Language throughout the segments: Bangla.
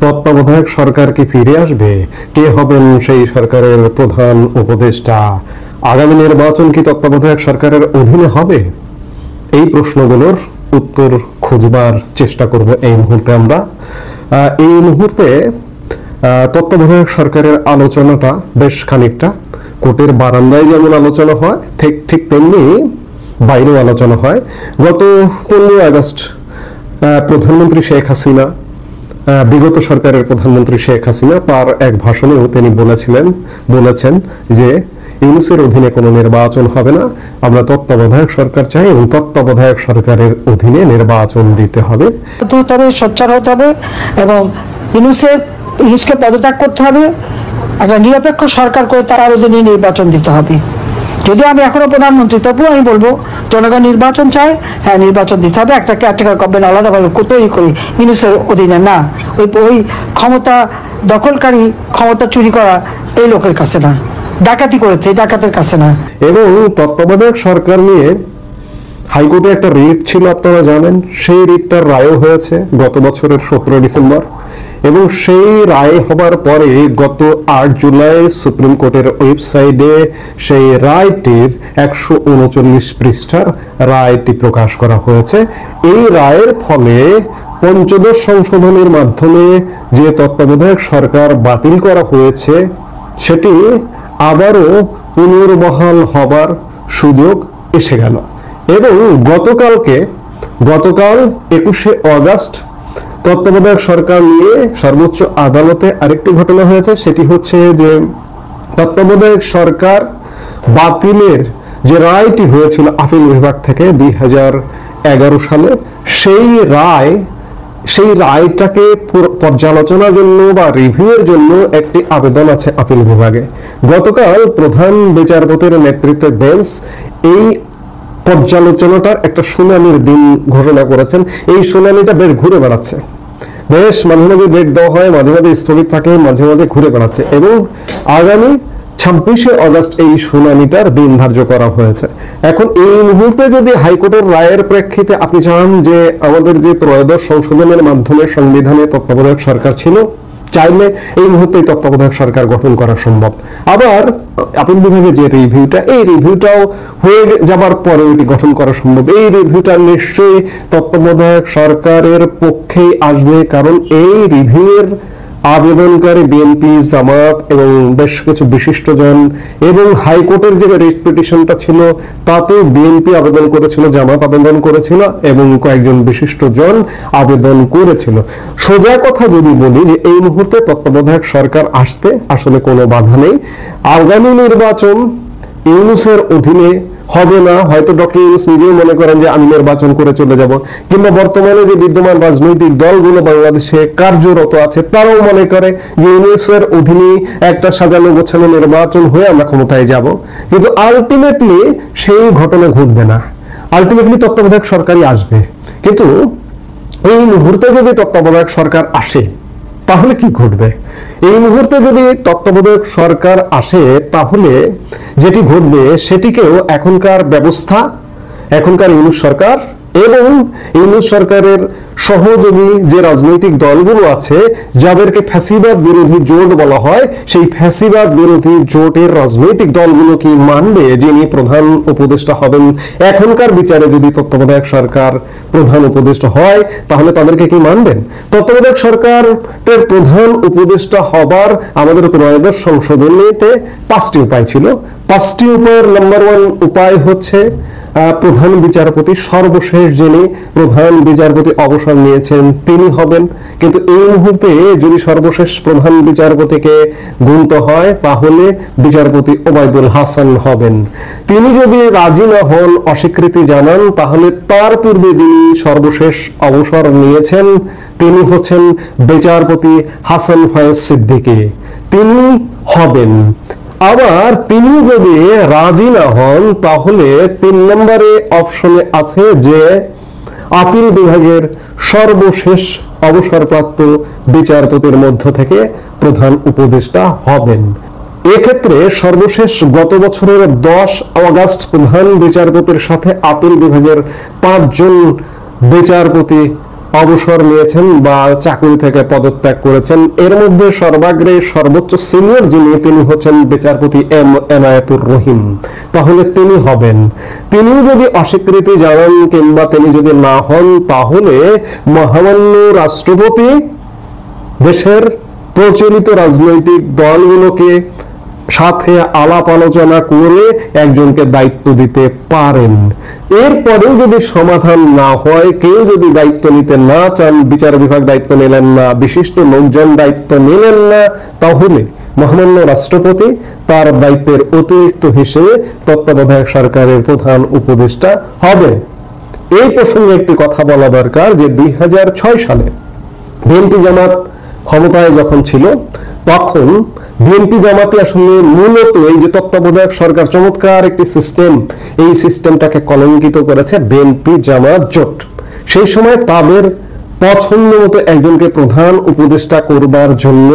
তত্ত্বাবধায়ক সরকার কি ফিরে আসবে? কে হবেন সেই সরকারের প্রধান উপদেষ্টা? আগামী নির্বাচন কি তত্ত্বাবধায়ক সরকারের অধীনে হবে? এই প্রশ্নগুলোর উত্তর খুঁজবার চেষ্টা করব এই মুহূর্তে আমরা। এই মুহূর্তে তত্ত্বাবধায়ক সরকারের আলোচনাটা বেশ খানিকটা কোর্টের বারান্দায় যেমন আলোচনা হয় ঠিক তেমনি বাইরেও আলোচনা হয়। গত 15 আগস্ট প্রধানমন্ত্রী শেখ হাসিনা, বিগত সরকারের প্রধানমন্ত্রী শেখ হাসিনা তার এক ভাষণেও তিনি বলেছেন যে ইউনূসের অধীনে কোনো নির্বাচন হবে না, আমরা তত্ত্বাবধায়ক সরকার চাই এবং তত্ত্বাবধায়ক সরকারের অধীনে নির্বাচন দিতে হবে, তবে সোচ্চার হতে হবে এবং ইউনূসকে পদত্যাগ করতে হবে, একটা নিরপেক্ষ সরকার করে তার অধীনে নির্বাচন দিতে হবে। যদিও আমি এখনো প্রধানমন্ত্রী, তবুও আমি বলবো জনগণ নির্বাচন চায়, হ্যাঁ নির্বাচন দিতে হবে, একটা কেয়ারটেকার গভর্নমেন্ট আলাদাভাবে তৈরি করি, ইউনূসের অধীনে না। ওই ক্ষমতা দখলকারী, ক্ষমতা চুরি করা এই লোকের কাছে না, ডাকাতি করেছে ডাকাতের কাছে না। এবং তত্ত্বাবধায়ক সরকার নিয়ে হাইকোর্টে একটা রিট ছিল, আপনারা জানেন, সেই রিটটার রায়ও হয়েছে গত বছরের 17 ডিসেম্বর এবং সেই রায় হবার পরে গত 8 জুলাই সুপ্রিম কোর্টের ওয়েবসাইটে সেই রায়টির 139 পৃষ্ঠার রায়টি প্রকাশ করা হয়েছে। এই রায়ের ফলে পঞ্চদশ সংশোধনের মাধ্যমে যে তত্ত্বাবধায়ক সরকার বাতিল করা হয়েছে সেটি আবারও পুনর্বহাল হবার সুযোগ এসে গেল। এবং গতকাল 21শে আগস্ট তত্ত্বাবধায়ক সরকার নিয়ে সর্বোচ্চ আদালতে আরেকটি ঘটনা হয়েছে। সেটি হচ্ছে যে তত্ত্বাবধায়ক সরকার বাতিলের যে রায়টি হয়েছিল আপিল বিভাগ থেকে 2011 সালে, সেই রায়টাকে পর্যালোচনার জন্য বা রিভিউয়ের জন্য একটি আবেদন আছে আপিল বিভাগে। গতকাল প্রধান বিচারপতির নেতৃত্বে বেঞ্চ এই পর্যালোচনাটার একটা শুনানির দিন ঘোষণা করেছেন। এই শুনানিটা বেশ ঘুরে বেড়াচ্ছে, বেশ মাঝে মাঝে ডেট দেওয়া হয়, মাঝে মাঝে স্থগিত থাকে, মাঝে মাঝে ঘুরে বেড়াচ্ছে এবং আগামী 26শে আগস্ট এই শুনানিটার দিন ধার্য করা হয়েছে। এখন এই মুহূর্তে যদি হাইকোর্টের রায়ের প্রেক্ষিতে আপনি চান যে আমাদের যে ত্রয়োদশ সংশোধনের মাধ্যমে সংবিধানে তত্ত্বাবধায়ক সরকার ছিল, চাইলে এই মুহূর্তে তত্ত্বাবধায়ক সরকার গঠন করা সম্ভব। আবার আপিল বিভাগে যে রিভিউটা, এই রিভিউটাও হয়ে যাবার পরে এটি গঠন করা সম্ভব। এই রিভিউটা নিশ্চয়ই তত্ত্বাবধায়ক সরকারের পক্ষেই আসবে, কারণ এই রিভিউয়ের আবেদনকারী বিএনপি, জামাত এবং বেশ কিছু বিশিষ্টজন এবং হাইকোর্টের যে রিট পিটিশনটা ছিল তাতে বিএনপি আবেদন করেছিল, জামাত আবেদন করেছিল এবং কয়েকজন বিশিষ্টজন আবেদন করেছিল। সোজা কথা যদি বলি যে এই মুহূর্তে তত্ত্বাবধায়ক সরকার আসতে আসলে কোনো বাধা নেই। আগামী নির্বাচন ইউনূসের অধীনে হবে না, হয়তো ডক্টর ইউনূস নিজেও মনে করেন যে আমি নির্বাচন করে চলে যাব, কিংবা বর্তমানে যে বিদ্যমান রাজনৈতিক দলগুলো বাংলাদেশে কার্যরত আছে তারাও মনে করে যে ইউনূসের অধীনে একটা সাজানো গোছানো নির্বাচন হয়ে আমরা ক্ষমতায় যাব, কিন্তু আলটিমেটলি সেই ঘটনা ঘটবে না। আলটিমেটলি তত্ত্বাবধায়ক সরকারই আসবে। কিন্তু এই মুহূর্তে যদি তত্ত্বাবধায়ক সরকার আসে তাহলে কি ঘটবে? এই মুহূর্তে যদি তত্ত্বাবধায়ক সরকার আসে তাহলে যেটি ঘটবে সেটিকেও এখনকার ব্যবস্থা, এখনকার ইউনূস সরকার এবং ইউনূস সরকারের সহযোগী যে রাজনৈতিক দলগুলো আছে যাদেরকে ফ্যাসিবাদ বিরোধী জোট বলা হয়, সেই ফ্যাসিবাদ বিরোধী জোটের রাজনৈতিক দলগুলো কি মানবে যিনি প্রধান উপদেষ্টা হবেন? এখনকার বিচারে যদি তত্ত্বাবধায়ক সরকার প্রধান উপদেষ্টা হয় তাহলে তাদেরকে কি মানবেন? তত্ত্বাবধায়ক সরকারের প্রধান উপদেষ্টা হবার আমাদের ত্রয়োদশ সংশোধনীতে 5টি উপায় ছিল। 5টি উপায়ের নাম্বার 1 উপায় হচ্ছে প্রধান বিচারপতি, সর্বশেষ যিনি প্রধান বিচারপতি অবসর নিয়েছেন তিনি হবেন। কিন্তু এই মুহূর্তে যদি সর্বশেষ প্রধান বিচারপতিকে গুনতে হয় তাহলে বিচারপতি ওবায়দুল হাসান হবেন। তিনি যদি রাজি না হন, অস্বীকৃতি জানান, তাহলে তার পূর্বে যিনি সর্বশেষ অবসর নিয়েছেন তিনি হচ্ছেন বিচারপতি হাসান ফয়েজ সিদ্দিকী, তিনি হবেন। আবার তিনি যদি রাজি না হন তাহলে 3 নম্বরে অপশনে আছে যে আপিল বিভাগের সর্বশেষ অবসরপ্রাপ্ত বিচারপতির মধ্য থেকে প্রধান উপদেষ্টা হবেন। এক্ষেত্রে সর্বশেষ গত বছরের 10 আগস্ট প্রধান বিচারপতির সাথে আপিল বিভাগের 5 জন বিচারপতি অবসর নিয়েছেন বা চাকরি থেকে পদত্যাগ করেছেন। এর মধ্যে সর্বাগ্রে সর্বোচ্চ সিনিয়র যিনি, তিনি হচ্ছেন বিচারপতি এনায়েতুর রহিম। তাহলে তিনি হবেন, তিনিও যদি অস্বীকৃতি জানান কিংবা তিনি যদি না হন, তাহলে মহামান্য রাষ্ট্রপতি দেশের প্রচলিত রাজনৈতিক দলগুলোকে সাথে আলাপ আলোচনা করে একজনকে দায়িত্ব দিতে পারেন। এরপরেও যদি সমাধান না হয়, কেউ যদি দায়িত্ব নিতে না চান, বিচার বিভাগ দায়িত্ব নিলেন না, বিশিষ্ট লোকজন দায়িত্ব নিলেন না, তাহলে মহামান্য রাষ্ট্রপতি তার দায়িত্বের অতিরিক্ত হিসেবে তত্ত্বাবধায়ক সরকারের প্রধান উপদেষ্টা হবে। এই প্রসঙ্গে একটি কথা বলা দরকার যে 2006 সালে বিএনপি জামাত ক্ষমতায় যখন ছিল, তখন বিএনপি জামাতে আসলে মূলত এই যে তত্ত্বাবধায়ক সরকার, চমৎকার একটি সিস্টেম, এই সিস্টেমটাকে কলঙ্কিত করেছে বিএনপি জামাত জোট। সেই সময় তাদের পছন্দ মতো একজনকে প্রধান উপদেষ্টা করবার জন্য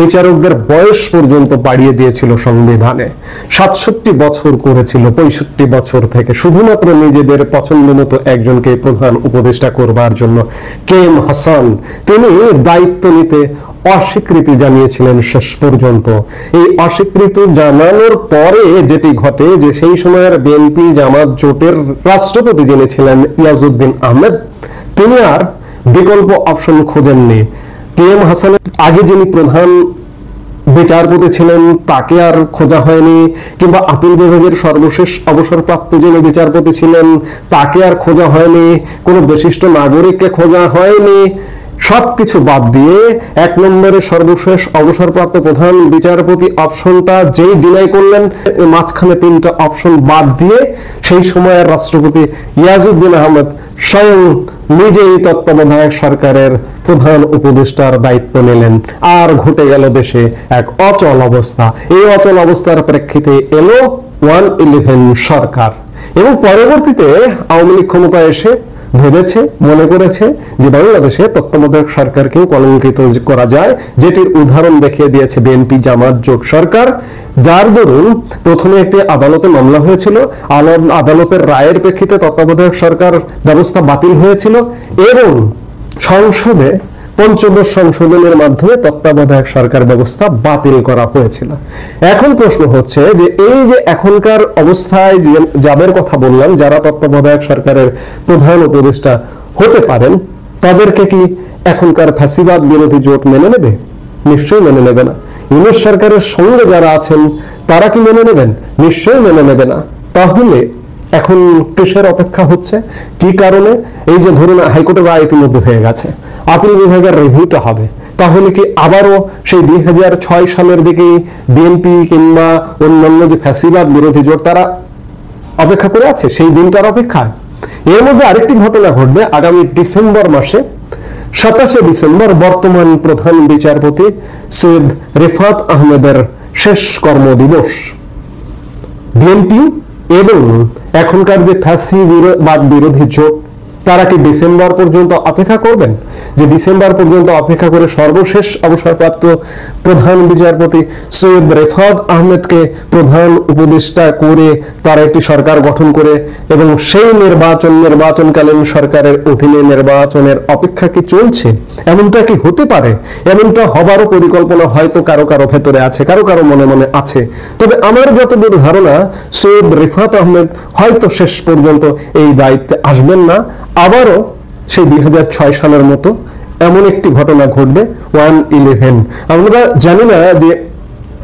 বিচারকদের বয়স পর্যন্ত বাড়িয়ে দিয়েছিল সংবিধানে। 67 বছর করেছিল 65 বছর থেকে, শুধুমাত্র নিজেদের পছন্দ মতো একজনকে প্রধান উপদেষ্টা করবার জন্য। কে এম হাসান তিনি দায়িত্ব নিতে অস্বীকৃতি জানিয়েছিলেন শেষ পর্যন্ত। এই অস্বীকৃতি জানানোর পরে যেটি ঘটে যে সেই সময়ের বিএনপি জামাত জোটের রাষ্ট্রপতি যিনি ছিলেন ইয়াজউদ্দিন আহমেদ, তিনি আর বিকল্প অপশন খোঁজেননি। কে এম হাসানের আগে যিনি প্রধান বিচারপতি ছিলেন তাকে আর খোঁজা হয়নি, কিংবা আপিল বিভাগের সর্বশেষ অবসরপ্রাপ্ত যিনি বিচারপতি ছিলেন তাকে আর খোঁজা হয়নি, কোনো বিশিষ্ট নাগরিককে খোঁজা হয়নি। সবকিছু বাদ দিয়ে 1 নম্বরে সর্বশেষ অবসরপ্রাপ্ত প্রধান বিচারপতি অপশনটা যেই ডিনাই করলেন, মাঝখানে 3টা অপশন বাদ দিয়ে সেই সময়ের রাষ্ট্রপতি ইয়াজউদ্দিন আহমেদ স্বয়ং নিজেই তত্ত্বাবধায়ক সরকারের প্রধান উপদেষ্টার দায়িত্ব নিলেন। আর ঘটে গেল দেশে এক অচল অবস্থা। এই অচল অবস্থার প্রেক্ষিতে এলো 111 সরকার, এবং পরবর্তীতে আওয়ামী লীগ ক্ষমতায় এসে ভেবেছে, মনে করেছে যে বাংলাদেশে তত্ত্বাবধায়ক সরকারকেও কলঙ্কিত করা যায়, যেটির উদাহরণ দেখিয়ে দিয়েছে বিএনপি জামাত জোট সরকার। যার দরুন প্রথমে একটি আদালতে মামলা হয়েছিল, আদালতের রায়ের প্রেক্ষিতে তত্ত্বাবধায়ক সরকার ব্যবস্থা বাতিল হয়েছিল, এবং সংসদে পঞ্চদশ সংশোধনের মাধ্যমে তত্ত্বাবধায়ক সরকার ব্যবস্থা বাতিল করা হয়েছিল। এখন প্রশ্ন হচ্ছে যে এই যে এখনকার অবস্থায় যাদের কথা বললাম, যারা তত্ত্বাবধায়ক সরকারের প্রধান উপদেষ্টা হতে পারেন, তাদেরকে কি এখনকার ফ্যাসিবাদ বিরোধী জোট মেনে নেবে? নিশ্চয়ই মেনে নেবে না। ইউনূস সরকারের সঙ্গে যারা আছেন তারা কি মেনে নেবেন? নিশ্চয়ই মেনে নেবে না। তাহলে এখন কিসের অপেক্ষা হচ্ছে? কি কারণে? এই যে ধরুন হাইকোর্টের রায় ইতিমধ্যে হয়ে গেছে, আপিল বিভাগের রিভিউটা হবে, তাহলে কি আবারও সেই 2006 সালের দিকে বিএনপি কিংবা অন্যান্য যে ফ্যাসিবাদ বিরোধী জোট তারা অপেক্ষা করে আছে সেই দিনটার অপেক্ষায়? এর মধ্যে আরেকটি ঘটনা ঘটবে আগামী ডিসেম্বর মাসে। 27 ডিসেম্বর বর্তমান প্রধান বিচারপতি সৈয়দ রিফাত আহমেদের শেষ কর্মদিবস। বিএনপি এবং এখনকার যে ফ্যাসিবাদ বিরোধী জোট তারা কি ডিসেম্বর পর্যন্ত অপেক্ষা করবেন? যে ডিসেম্বর পর্যন্ত অপেক্ষা করে সর্বশেষ অবসরপ্রাপ্ত প্রধান বিচারপতি সৈয়দ রিফাত আহমেদকে প্রধান উপদেষ্টা করে তারা একটি সরকার গঠন করে, এবং সেই নির্বাচনকালীন সরকারের অধীনে নির্বাচনের অপেক্ষা কি চলছে? এমনটা কি হতে পারে? এমনটা হবারও পরিকল্পনা হয়তো কারো কারো ভেতরে আছে, কারো কারো মনে মনে আছে। তবে আমার যতদূর ধারণা, সৈয়দ রিফাত আহমেদ হয়তো শেষ পর্যন্ত এই দায়িত্বে আসবেন না। আবারও সেই 2006 সালের মতো এমন একটি ঘটনা ঘটবে, 111। আমরা জানি না যে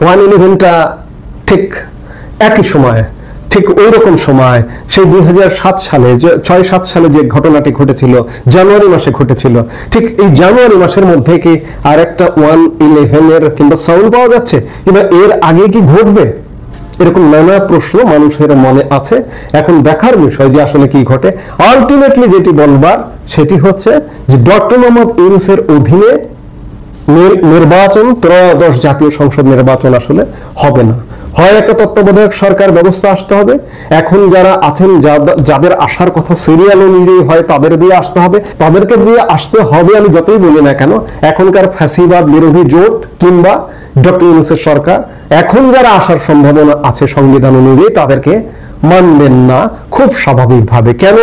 111টা ঠিক একই সময়, ঠিক ওই রকম সময় সেই 2007 সালে, 6-7 সালে যে ঘটনাটি ঘটেছিল, জানুয়ারি মাসে ঘটেছিল, ঠিক এই জানুয়ারি মাসের মধ্যে কি আর একটা 111 কিংবা সাউন্ড পাওয়া যাচ্ছে, কিংবা এর আগে কি ঘটবে? এরকম নানা প্রশ্ন মানুষের মনে আছে। এখন দেখার বিষয় যে আসলে কি ঘটে। আলটিমেটলি যেটি বলবার সেটি হচ্ছে যে ডক্টর মোহাম্মদ ইউনূসের অধীনে নির্বাচন, ত্রয়োদশ জাতীয় সংসদ নির্বাচন আসলে হবে না। হয় একটা তত্ত্বাবধায়ক সরকার ব্যবস্থা আসতে হবে, এখন যারা আছেন যাদের আসার কথা সিরিয়াল অনুযায়ী হয় তাদের দিয়ে আসতে হবে, তাদেরকে দিয়ে আসতে হবে। আমি যতই বলি না কেন, এখনকার ফ্যাসিবাদ বিরোধী জোট কিংবা ডক্টর ইউনূসের সরকার, এখন যারা আসার সম্ভাবনা আছে সংবিধান অনুযায়ী, তাদেরকে মানবেন না খুব স্বাভাবিকভাবে। কেন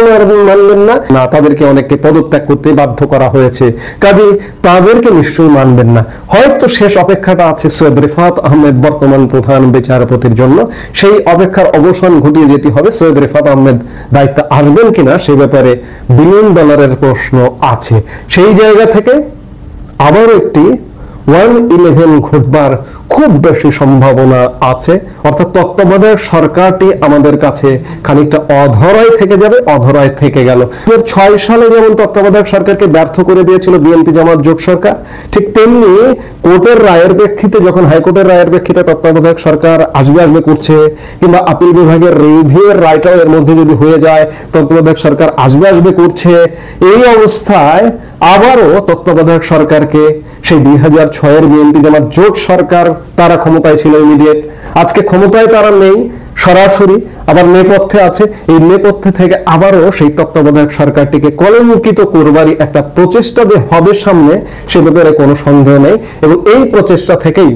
মানবেন না? না, তাদেরকে অনেককে পদত্যাগ করতে বাধ্য করা হয়েছে, কাজে তাদেরকে নিশ্চয়ই মানবেন না। হয়তো শেষ অপেক্ষাটা আছে সৈয়দ রিফাত আহমেদ বর্তমান প্রধান বিচারপতির জন্য, সেই অপেক্ষার অবসান ঘটিয়ে যেতে হবে। সৈয়দ রিফাত আহমেদ দায়িত্বে আসবেন কিনা সে ব্যাপারে বিলিয়ন ডলারের প্রশ্ন আছে। সেই জায়গা থেকে আবারও একটি 111 ঘটবার খুব বেশি সম্ভাবনা আছে, অর্থাৎ তত্ত্বাবধায়ক সরকারটি আমাদের কাছে খানিকটা অধরায় থেকে যাবে, অধরায় থেকে গেল। 2006 সালে যেমন তত্ত্বাবধায়ক সরকারকে ব্যর্থ করে দিয়েছিল বিএনপি জামাত জোট সরকার, ঠিক তেমনি কোর্টের রায়ের প্রেক্ষিতে, যখন হাইকোর্টের রায়ের প্রেক্ষিতে তত্ত্বাবধায়ক সরকার আসবে করছে, কিংবা আপিল বিভাগের রিভিউয়ের রায়টাও এর মধ্যে যদি হয়ে যায় তত্ত্বাবধায়ক সরকার আসবে করছে, এই অবস্থায় আবারও তত্ত্বাবধায়ক সরকারকে সেই 2006-এর বিএনপি জামাত জোট সরকার, তারা ক্ষমতায় ছিল ইমিডিয়েট, আজকে ক্ষমতায় তারা নেই, সরাসরি আবার নেপথ্যে আছে। এই নেপথ্যে থেকে আবারও সেই তত্ত্বাবধায়ক সরকারটিকে কলঙ্কিত করবারই একটা প্রচেষ্টা যে হবে সামনে, সে ব্যাপারে কোনো সন্দেহ নেই। এবং এই প্রচেষ্টা থেকেই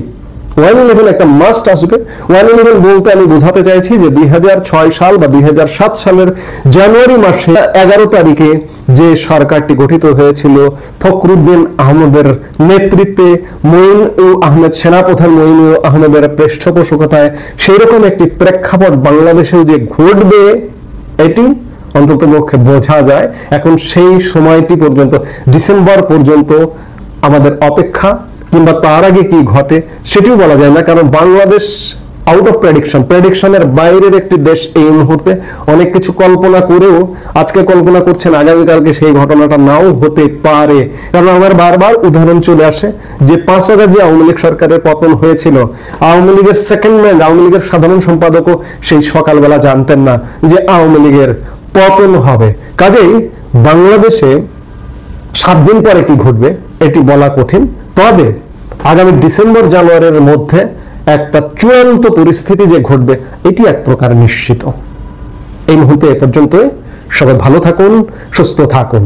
111 একটা মাস্ট আসবে। 111 বলতে আমি বোঝাতে চাইছি যে 2006 সাল বা 2007 সালের জানুয়ারি মাসে 11 তারিখে যে সরকারটি গঠিত হয়েছিল ফখরুদ্দিন আহমেদের নেতৃত্বে, মঈন আহমেদ, সেনাপ্রধান মঈন আহমেদের পৃষ্ঠপোষকতায়, সেই রকম একটি প্রেক্ষাপট বাংলাদেশেও যে ঘটবে এটি অন্ততপক্ষে বোঝা যায়। এখন সেই সময়টি পর্যন্ত, ডিসেম্বর পর্যন্ত আমাদের অপেক্ষা, কিংবা তার আগে কি ঘটে সেটিও বলা যায় না, কারণ বাংলাদেশ আউট অফ প্রেডিকশনের বাইরের একটি দেশ এই মুহূর্তে। অনেক কিছু কল্পনা করেও আজকে কল্পনা করছেন, আগামীকালকে সেই ঘটনাটা নাও হতে পারে। কারণ আমার বারবার উদাহরণ চলে আসে যে 5 আগস্ট যে আওয়ামী লীগ সরকারের পতন হয়েছিল, আওয়ামী লীগের সেকেন্ড ম্যান, আওয়ামী লীগের সাধারণ সম্পাদকও সেই সকালবেলা জানতেন না যে আওয়ামী লীগের পতন হবে। কাজেই বাংলাদেশে 7 দিন পরে কি ঘটবে এটি বলা কঠিন। তবে আগামী ডিসেম্বর জানুয়ারির মধ্যে একটা চূড়ান্ত পরিস্থিতি যে ঘটবে এটি এক প্রকার নিশ্চিত। এই মুহূর্তে এ পর্যন্ত। সবাই ভালো থাকুন, সুস্থ থাকুন।